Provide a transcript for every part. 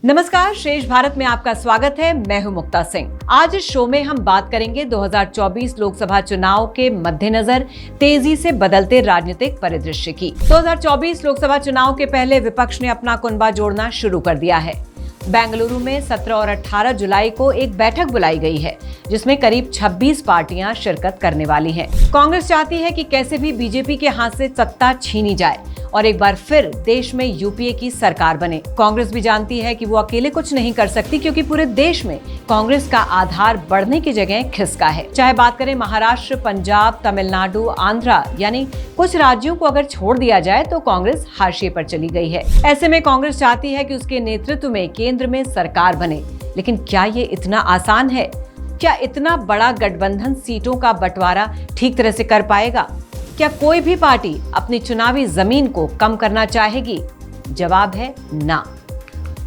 नमस्कार, शेष भारत में आपका स्वागत है। मैं हूं मुक्ता सिंह। आज इस शो में हम बात करेंगे 2024 लोकसभा चुनाव के मद्देनजर तेजी से बदलते राजनीतिक परिदृश्य की। 2024 लोकसभा चुनाव के पहले विपक्ष ने अपना कुनबा जोड़ना शुरू कर दिया है। बेंगलुरु में 17 और 18 जुलाई को एक बैठक बुलाई गई है, जिसमें करीब 26 पार्टियां शिरकत करने वाली हैं। कांग्रेस चाहती है कि कैसे भी बीजेपी के हाथ से सत्ता छीनी जाए और एक बार फिर देश में यूपीए की सरकार बने। कांग्रेस भी जानती है कि वो अकेले कुछ नहीं कर सकती, क्योंकि पूरे देश में कांग्रेस का आधार बढ़ने की जगह खिसका है। चाहे बात करें महाराष्ट्र, पंजाब, तमिलनाडु, आंध्रा, यानी कुछ राज्यों को अगर छोड़ दिया जाए तो कांग्रेस हाशिए पर चली गई है। ऐसे में कांग्रेस चाहती है कि उसके नेतृत्व में केंद्र में सरकार बने, लेकिन क्या ये इतना आसान है? क्या इतना बड़ा गठबंधन सीटों का बंटवारा ठीक तरह से कर पाएगा? क्या कोई भी पार्टी अपनी चुनावी जमीन को कम करना चाहेगी? जवाब है ना।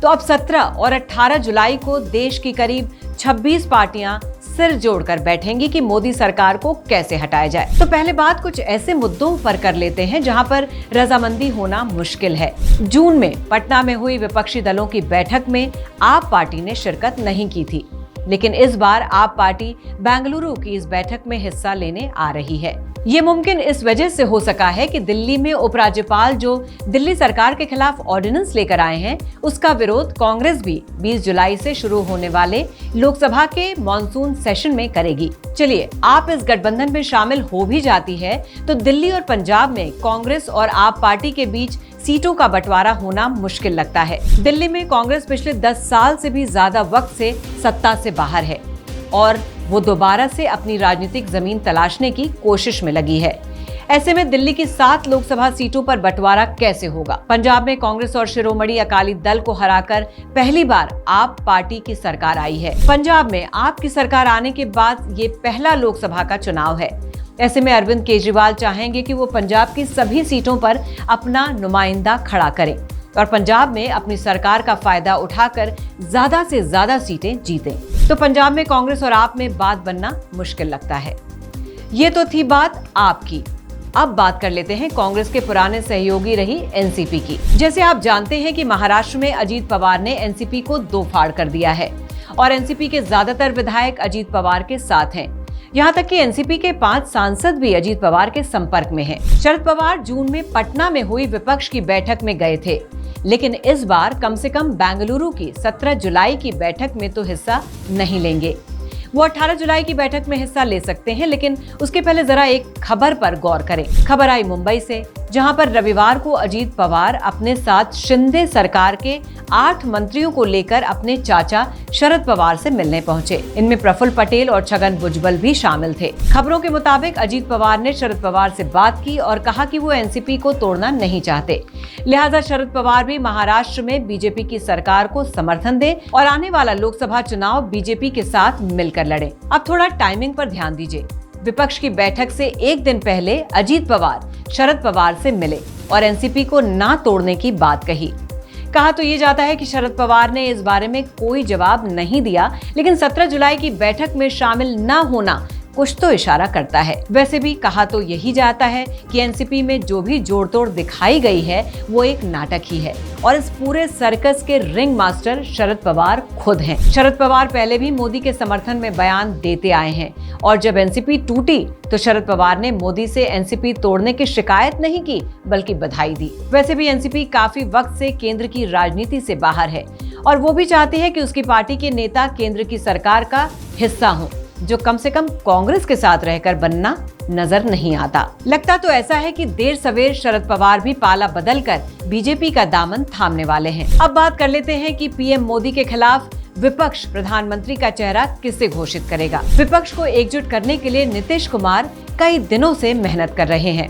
तो अब 17 और 18 जुलाई को देश की करीब 26 पार्टियां सिर जोड़कर बैठेंगी कि मोदी सरकार को कैसे हटाया जाए। तो पहले बात कुछ ऐसे मुद्दों पर कर लेते हैं जहां पर रजामंदी होना मुश्किल है। जून में पटना में हुई विपक्षी दलों की बैठक में आप पार्टी ने शिरकत नहीं की थी, लेकिन इस बार आप पार्टी बेंगलुरु की इस बैठक में हिस्सा लेने आ रही है। ये मुमकिन इस वजह से हो सका है कि दिल्ली में उपराज्यपाल जो दिल्ली सरकार के खिलाफ ऑर्डिनेंस लेकर आए हैं, उसका विरोध कांग्रेस भी 20 जुलाई से शुरू होने वाले लोकसभा के मॉनसून सेशन में करेगी। चलिए, आप इस गठबंधन में शामिल हो भी जाती है तो दिल्ली और पंजाब में कांग्रेस और आप पार्टी के बीच सीटों का बंटवारा होना मुश्किल लगता है। दिल्ली में कांग्रेस पिछले 10 साल से भी ज्यादा वक्त से सत्ता से बाहर है और वो दोबारा से अपनी राजनीतिक जमीन तलाशने की कोशिश में लगी है। ऐसे में दिल्ली की 7 लोकसभा सीटों पर बंटवारा कैसे होगा? पंजाब में कांग्रेस और शिरोमणि अकाली दल को हराकर पहली बार आप पार्टी की सरकार आई है। पंजाब में आपकी सरकार आने के बाद ये पहला लोकसभा का चुनाव है। ऐसे में अरविंद केजरीवाल चाहेंगे कि वो पंजाब की सभी सीटों पर अपना नुमाइंदा खड़ा करें और पंजाब में अपनी सरकार का फायदा उठाकर ज्यादा से ज्यादा सीटें जीतें। तो पंजाब में कांग्रेस और आप में बात बनना मुश्किल लगता है। ये तो थी बात आपकी। अब बात कर लेते हैं कांग्रेस के पुराने सहयोगी रही एनसीपी की। जैसे आप जानते हैं कि महाराष्ट्र में अजीत पवार ने एनसीपी को दो फाड़ कर दिया है और एनसीपी के ज्यादातर विधायक अजीत पवार के साथ हैं। यहाँ तक कि एनसीपी के 5 सांसद भी अजीत पवार के संपर्क में हैं। शरद पवार जून में पटना में हुई विपक्ष की बैठक में गए थे, लेकिन इस बार कम से कम बेंगलुरु की 17 जुलाई की बैठक में तो हिस्सा नहीं लेंगे। वो 18 जुलाई की बैठक में हिस्सा ले सकते हैं, लेकिन उसके पहले जरा एक खबर पर गौर करें। खबर आई मुंबई से, जहां पर रविवार को अजीत पवार अपने साथ शिंदे सरकार के 8 मंत्रियों को लेकर अपने चाचा शरद पवार से मिलने पहुंचे। इनमें प्रफुल्ल पटेल और छगन भुजबल भी शामिल थे। खबरों के मुताबिक अजीत पवार ने शरद पवार से बात की और कहा कि वो एनसीपी को तोड़ना नहीं चाहते, लिहाजा शरद पवार भी महाराष्ट्र में बीजेपी की सरकार को समर्थन दें और आने वाला लोकसभा चुनाव बीजेपी के साथ मिलकर लड़ें। अब थोड़ा टाइमिंग पर ध्यान दीजिए। विपक्ष की बैठक से एक दिन पहले अजीत पवार शरद पवार से मिले और एनसीपी को ना तोड़ने की बात कही। कहा तो ये जाता है कि शरद पवार ने इस बारे में कोई जवाब नहीं दिया, लेकिन 17 जुलाई की बैठक में शामिल न होना कुछ तो इशारा करता है। वैसे भी कहा तो यही जाता है कि एनसीपी में जो भी जोड़तोड़ दिखाई गई है वो एक नाटक ही है और इस पूरे सर्कस के रिंग मास्टर शरद पवार खुद हैं। शरद पवार पहले भी मोदी के समर्थन में बयान देते आए हैं और जब एनसीपी टूटी तो शरद पवार ने मोदी से एनसीपी तोड़ने की शिकायत नहीं की, बल्कि बधाई दी। वैसे भी एनसीपी काफी वक्त से केंद्र की राजनीति से बाहर है और वो भी चाहती है कि उसकी पार्टी के नेता केंद्र की सरकार का हिस्सा हों, जो कम से कम कांग्रेस के साथ रहकर बनना नजर नहीं आता। लगता तो ऐसा है कि देर सवेर शरद पवार भी पाला बदलकर बीजेपी का दामन थामने वाले हैं। अब बात कर लेते हैं कि पीएम मोदी के खिलाफ विपक्ष प्रधानमंत्री का चेहरा किसे घोषित करेगा। विपक्ष को एकजुट करने के लिए नीतीश कुमार कई दिनों से मेहनत कर रहे हैं।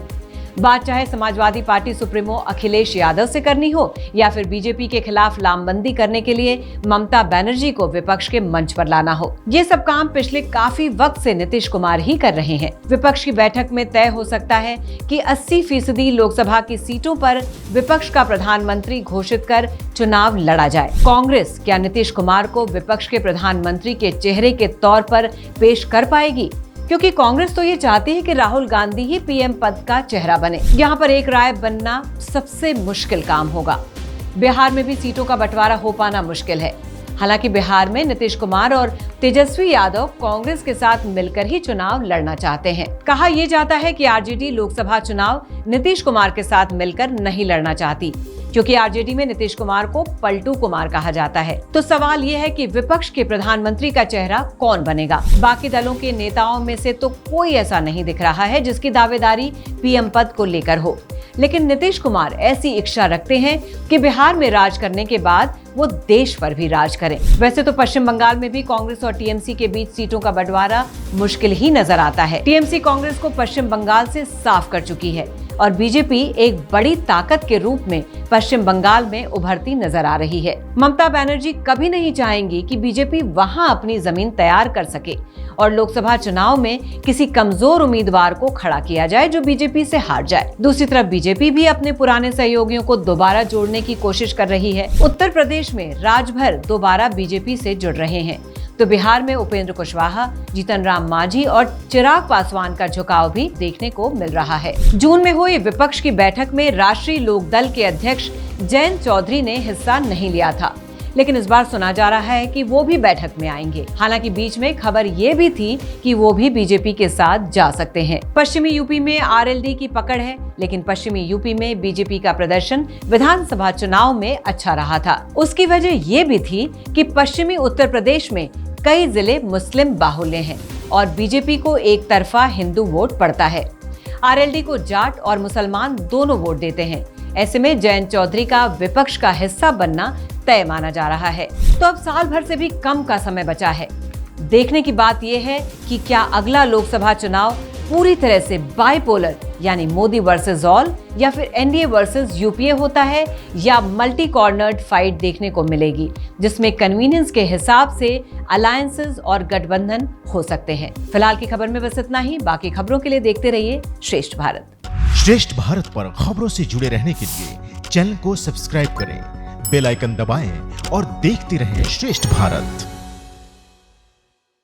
बात चाहे समाजवादी पार्टी सुप्रीमो अखिलेश यादव से करनी हो या फिर बीजेपी के खिलाफ लामबंदी करने के लिए ममता बनर्जी को विपक्ष के मंच पर लाना हो, ये सब काम पिछले काफी वक्त से नीतीश कुमार ही कर रहे हैं। विपक्ष की बैठक में तय हो सकता है कि 80% लोकसभा की सीटों पर विपक्ष का प्रधानमंत्री घोषित कर चुनाव लड़ा जाए। कांग्रेस क्या नीतीश कुमार को विपक्ष के प्रधानमंत्री के चेहरे के तौर पर पेश कर पाएगी? क्योंकि कांग्रेस तो ये चाहती है कि राहुल गांधी ही पीएम पद का चेहरा बने। यहाँ पर एक राय बनना सबसे मुश्किल काम होगा। बिहार में भी सीटों का बंटवारा हो पाना मुश्किल है। हालांकि बिहार में नीतीश कुमार और तेजस्वी यादव कांग्रेस के साथ मिलकर ही चुनाव लड़ना चाहते हैं। कहा यह जाता है कि आरजेडी लोकसभा चुनाव नीतीश कुमार के साथ मिलकर नहीं लड़ना चाहती, क्योंकि आरजेडी में नीतीश कुमार को पलटू कुमार कहा जाता है। तो सवाल ये है कि विपक्ष के प्रधानमंत्री का चेहरा कौन बनेगा। बाकी दलों के नेताओं में से तो कोई ऐसा नहीं दिख रहा है जिसकी दावेदारी पीएम पद को लेकर हो, लेकिन नीतीश कुमार ऐसी इच्छा रखते हैं कि बिहार में राज करने के बाद वो देश पर भी राज करें। वैसे तो पश्चिम बंगाल में भी कांग्रेस और टीएमसी के बीच सीटों का बंटवारा मुश्किल ही नजर आता है। टीएमसी कांग्रेस को पश्चिम बंगाल से साफ कर चुकी है और बीजेपी एक बड़ी ताकत के रूप में पश्चिम बंगाल में उभरती नजर आ रही है। ममता बनर्जी कभी नहीं चाहेंगी कि बीजेपी वहां अपनी जमीन तैयार कर सके और लोकसभा चुनाव में किसी कमजोर उम्मीदवार को खड़ा किया जाए जो बीजेपी से हार जाए। दूसरी तरफ बीजेपी भी अपने पुराने सहयोगियों को दोबारा जोड़ने की कोशिश कर रही है। उत्तर प्रदेश में राजभर दोबारा बीजेपी से जुड़ रहे हैं, तो बिहार में उपेंद्र कुशवाहा, जीतन राम मांझी और चिराग पासवान का झुकाव भी देखने को मिल रहा है। जून में हुई विपक्ष की बैठक में राष्ट्रीय लोकदल के अध्यक्ष जयंत चौधरी ने हिस्सा नहीं लिया था, लेकिन इस बार सुना जा रहा है कि वो भी बैठक में आएंगे। हालांकि बीच में खबर ये भी थी कि वो भी बीजेपी के साथ जा सकते हैं। पश्चिमी यूपी में आरएलडी की पकड़ है, लेकिन पश्चिमी यूपी में बीजेपी का प्रदर्शन विधानसभा चुनाव में अच्छा रहा था। उसकी वजह ये भी थी कि पश्चिमी उत्तर प्रदेश में कई जिले मुस्लिम बाहुल्य हैं और बीजेपी को एक तरफा हिंदू वोट पड़ता है। आरएलडी को जाट और मुसलमान दोनों वोट देते हैं। ऐसे में जयंत चौधरी का विपक्ष का हिस्सा बनना तय माना जा रहा है। तो अब साल भर से भी कम का समय बचा है। देखने की बात यह है कि क्या अगला लोकसभा चुनाव पूरी तरह से बाइपोलर यानी मोदी वर्सेस ऑल या फिर एनडीए वर्सेस यूपीए होता है, या मल्टी कॉर्नर्ड फाइट देखने को मिलेगी जिसमें कन्वीनियंस के हिसाब से अलायंसेस और गठबंधन हो सकते हैं। फिलहाल की खबर में बस इतना ही। बाकी खबरों के लिए देखते रहिए श्रेष्ठ भारत। श्रेष्ठ भारत पर खबरों से जुड़े रहने के लिए चैनल को सब्सक्राइब करें, बेल आइकन दबाएं और देखते रहें श्रेष्ठ भारत।